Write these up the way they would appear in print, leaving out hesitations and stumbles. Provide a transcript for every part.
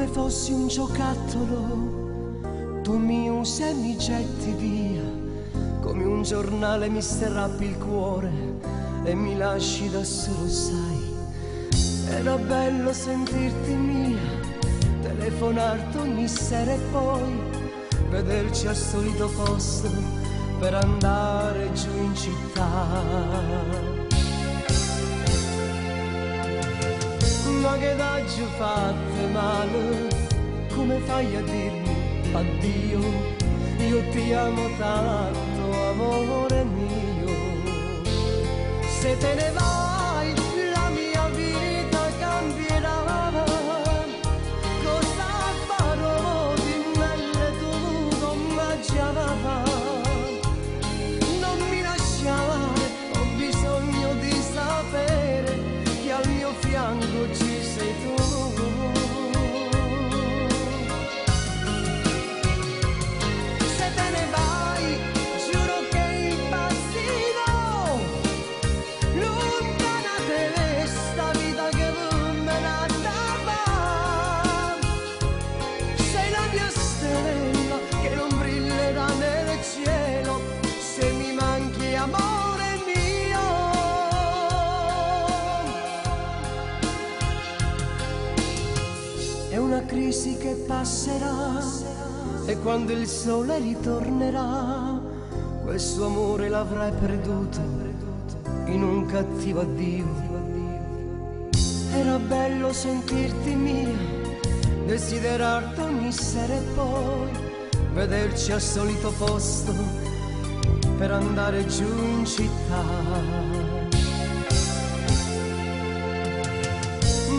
come fossi un giocattolo, tu mi usi e mi getti via, come un giornale mi strappi il cuore e mi lasci da solo, sai. Era bello sentirti mia, telefonarti ogni sera e poi vederci al solito posto per andare giù in città. Ma che t'hai fatto male, come fai a dirmi addio? Io ti amo tanto, amore mio. Se te ne vai la mia vita cambierà. Cosa farò di me tu come già va? Non mi lasciare, ho bisogno di sapere che al mio fianco ci sei tu. Se te ne vai, giuro che impazzirò, lontana da questa vita che me la dava. Sei la mia stella che non brillerà nel cielo se mi manchi, amore mio. È una crisi che passerà e quando il sole ritornerà, questo amore l'avrai perduto in un cattivo addio. Era bello sentirti mia, desiderarti ogni sera e poi vederci al solito posto per andare giù in città.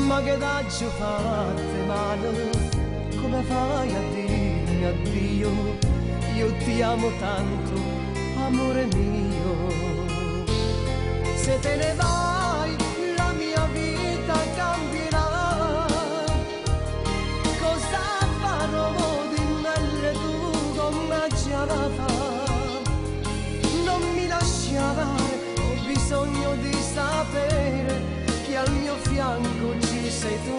Ma che t'hai fatto male, come fai a dirmi addio? Io ti amo tanto, amore mio. Se te ne vai la mia vita cambierà. Cosa farò di me tu come già va? Non mi lasciare, ho bisogno di sapere che al mio fianco ci sei tu.